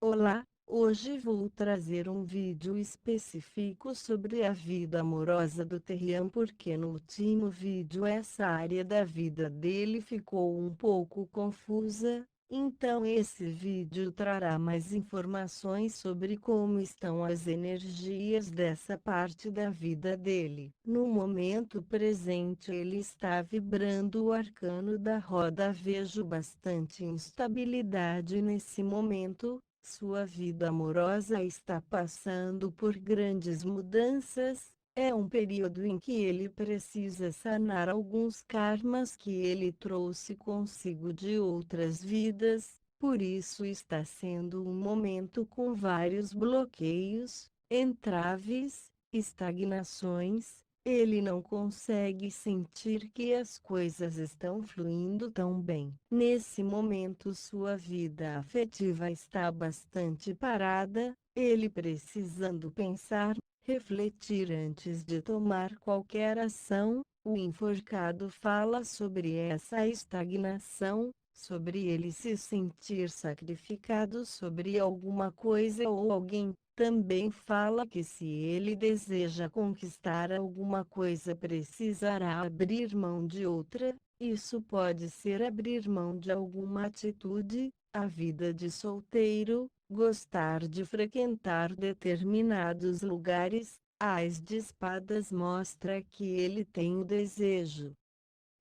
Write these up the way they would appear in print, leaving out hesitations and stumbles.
Olá, hoje vou trazer um vídeo específico sobre a vida amorosa do Terrian porque no último vídeo essa área da vida dele ficou um pouco confusa, então esse vídeo trará mais informações sobre como estão as energias dessa parte da vida dele. No momento presente ele está vibrando o arcano da roda. Vejo bastante instabilidade nesse momento. Sua vida amorosa está passando por grandes mudanças. É um período em que ele precisa sanar alguns karmas que ele trouxe consigo de outras vidas, por isso está sendo um momento com vários bloqueios, entraves, estagnações. Ele não consegue sentir que as coisas estão fluindo tão bem. Nesse momento, sua vida afetiva está bastante parada, ele precisando pensar, refletir antes de tomar qualquer ação. O enforcado fala sobre essa estagnação, sobre ele se sentir sacrificado sobre alguma coisa ou alguém. Também fala que se ele deseja conquistar alguma coisa precisará abrir mão de outra. Isso pode ser abrir mão de alguma atitude, a vida de solteiro, gostar de frequentar determinados lugares. As de espadas mostra que ele tem o desejo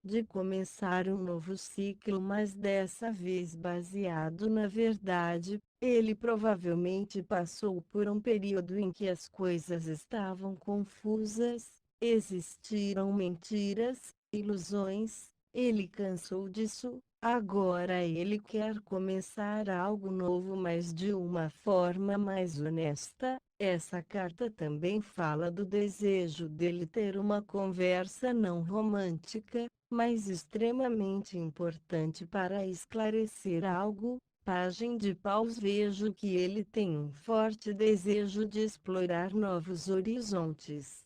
de começar um novo ciclo, mas dessa vez baseado na verdade. Ele provavelmente passou por um período em que as coisas estavam confusas, existiram mentiras, ilusões, ele cansou disso. Agora ele quer começar algo novo, mas de uma forma mais honesta. Essa carta também fala do desejo dele ter uma conversa não romântica, mas extremamente importante para esclarecer algo. Pajem de paus. Vejo que ele tem um forte desejo de explorar novos horizontes,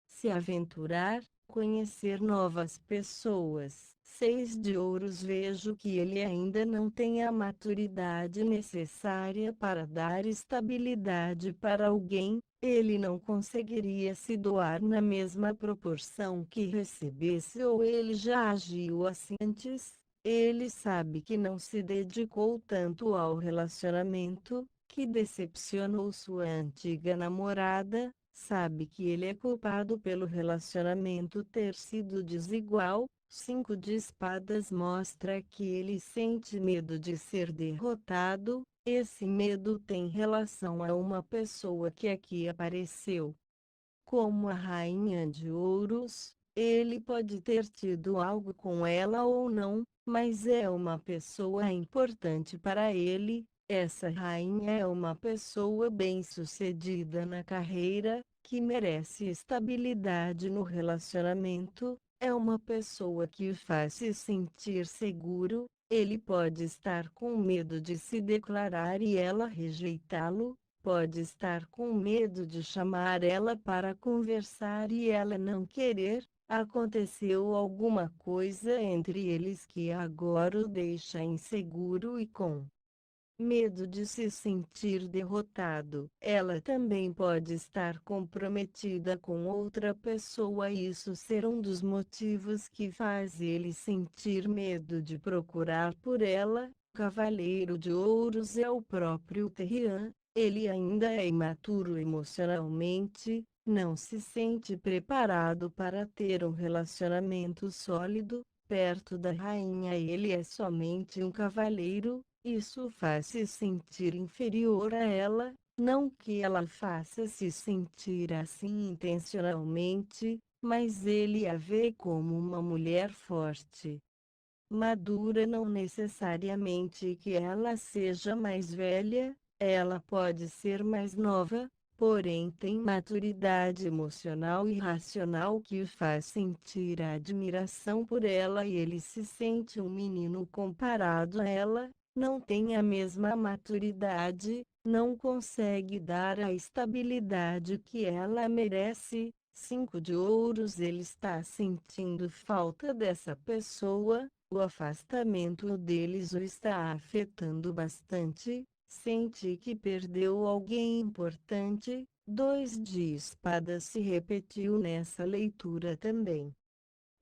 se aventurar, conhecer novas pessoas. Seis de ouros. Vejo que ele ainda não tem a maturidade necessária para dar estabilidade para alguém. Ele não conseguiria se doar na mesma proporção que recebesse, ou ele já agiu assim antes. Ele sabe que não se dedicou tanto ao relacionamento, que decepcionou sua antiga namorada. Sabe que ele é culpado pelo relacionamento ter sido desigual. Cinco de espadas mostra que ele sente medo de ser derrotado. Esse medo tem relação a uma pessoa que aqui apareceu como a rainha de ouros. Ele pode ter tido algo com ela ou não, mas é uma pessoa importante para ele. Essa rainha é uma pessoa bem-sucedida na carreira, que merece estabilidade no relacionamento. É uma pessoa que o faz se sentir seguro. Ele pode estar com medo de se declarar e ela rejeitá-lo. Pode estar com medo de chamar ela para conversar e ela não querer. Aconteceu alguma coisa entre eles que agora o deixa inseguro e com medo de se sentir derrotado. Ela também pode estar comprometida com outra pessoa e isso ser um dos motivos que faz ele sentir medo de procurar por ela. Cavaleiro de Ouros é o próprio Terrian. Ele ainda é imaturo emocionalmente, não se sente preparado para ter um relacionamento sólido. Perto da rainha ele é somente um cavaleiro. Isso faz se sentir inferior a ela, não que ela faça se sentir assim intencionalmente, mas ele a vê como uma mulher forte, madura. Não necessariamente que ela seja mais velha, ela pode ser mais nova, porém tem maturidade emocional e racional que o faz sentir admiração por ela e ele se sente um menino comparado a ela. Não tem a mesma maturidade, não consegue dar a estabilidade que ela merece. Cinco de ouros. Ele está sentindo falta dessa pessoa. O afastamento deles o está afetando bastante. Sente que perdeu alguém importante. 2 de espadas se repetiu nessa leitura também.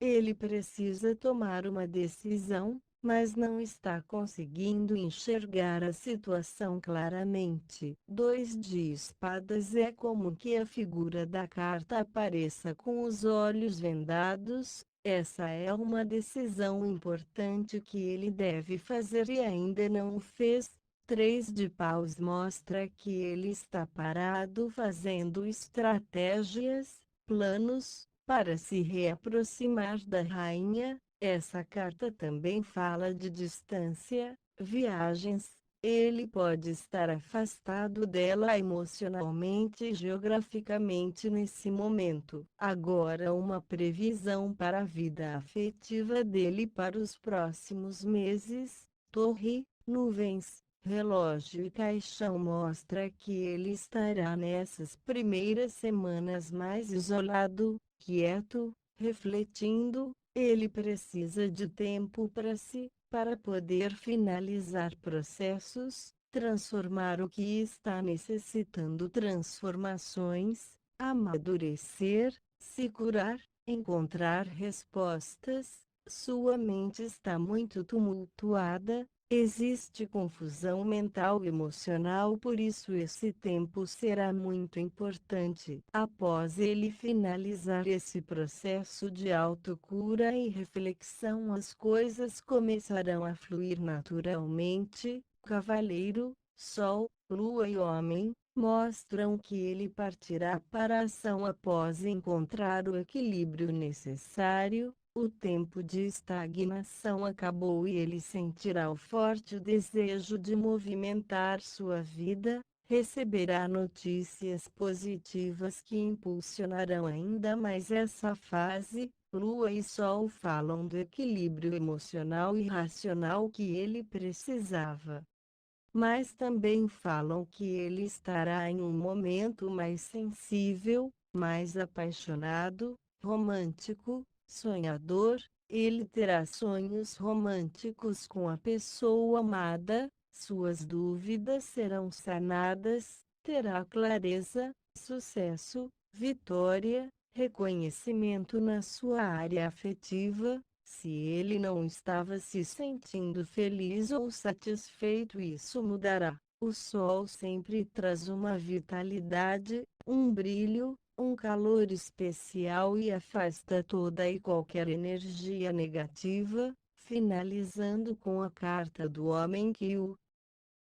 Ele precisa tomar uma decisão, mas não está conseguindo enxergar a situação claramente. 2 de espadas é como que a figura da carta apareça com os olhos vendados. Essa é uma decisão importante que ele deve fazer e ainda não o fez. 3 de paus mostra que ele está parado fazendo estratégias, planos, para se reaproximar da rainha. Essa carta também fala de distância, viagens. Ele pode estar afastado dela emocionalmente e geograficamente nesse momento. Agora, uma previsão para a vida afetiva dele para os próximos meses. Torre, nuvens, relógio e caixão mostra que ele estará nessas primeiras semanas mais isolado, quieto, refletindo. Ele precisa de tempo para si, para poder finalizar processos, transformar o que está necessitando transformações, amadurecer, se curar, encontrar respostas. Sua mente está muito tumultuada. Existe confusão mental e emocional, por isso esse tempo será muito importante. Após ele finalizar esse processo de autocura e reflexão, as coisas começarão a fluir naturalmente. Cavaleiro, Sol, Lua e Homem mostram que ele partirá para a ação após encontrar o equilíbrio necessário. O tempo de estagnação acabou e ele sentirá o forte desejo de movimentar sua vida. Receberá notícias positivas que impulsionarão ainda mais essa fase. Lua e Sol falam do equilíbrio emocional e racional que ele precisava. Mas também falam que ele estará em um momento mais sensível, mais apaixonado, romântico, sonhador. Ele terá sonhos românticos com a pessoa amada, suas dúvidas serão sanadas, terá clareza, sucesso, vitória, reconhecimento na sua área afetiva. Se ele não estava se sentindo feliz ou satisfeito, isso mudará. O sol sempre traz uma vitalidade, um brilho, um calor especial e afasta toda e qualquer energia negativa, finalizando com a carta do homem que o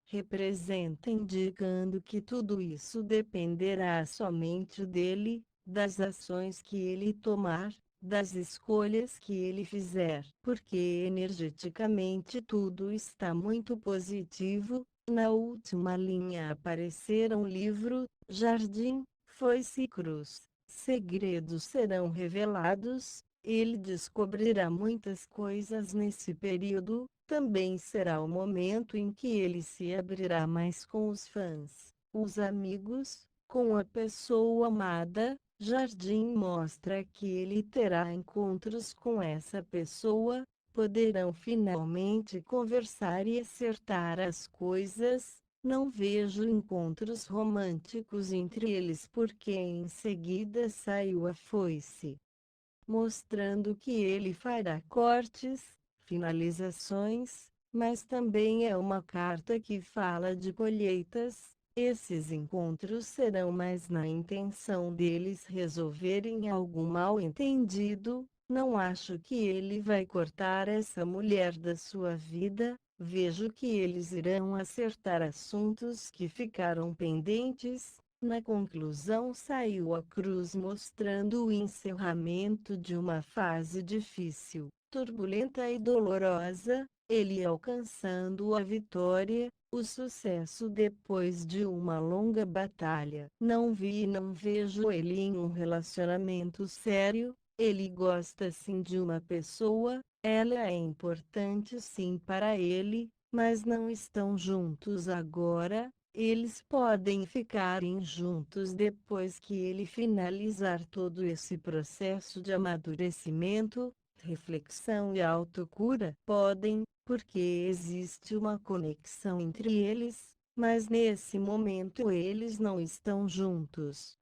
representa, indicando que tudo isso dependerá somente dele, das ações que ele tomar, das escolhas que ele fizer, porque energeticamente tudo está muito positivo. Na última linha apareceram livro, jardim, foice e cruz. Segredos serão revelados. Ele descobrirá muitas coisas nesse período. Também será o momento em que ele se abrirá mais com os fãs, os amigos, com a pessoa amada. Jardim mostra que ele terá encontros com essa pessoa, poderão finalmente conversar e acertar as coisas. Não vejo encontros românticos entre eles porque em seguida saiu a foice, mostrando que ele fará cortes, finalizações, mas também é uma carta que fala de colheitas. Esses encontros serão mais na intenção deles resolverem algum mal-entendido. Não acho que ele vai cortar essa mulher da sua vida. Vejo que eles irão acertar assuntos que ficaram pendentes. Na conclusão saiu a cruz mostrando o encerramento de uma fase difícil, turbulenta e dolorosa, ele alcançando a vitória, o sucesso depois de uma longa batalha. Não vi e não vejo ele em um relacionamento sério. Ele gosta sim de uma pessoa, ela é importante sim para ele, mas não estão juntos agora. Eles podem ficarem juntos depois que ele finalizar todo esse processo de amadurecimento, reflexão e autocura. Podem, porque existe uma conexão entre eles. Mas nesse momento eles não estão juntos.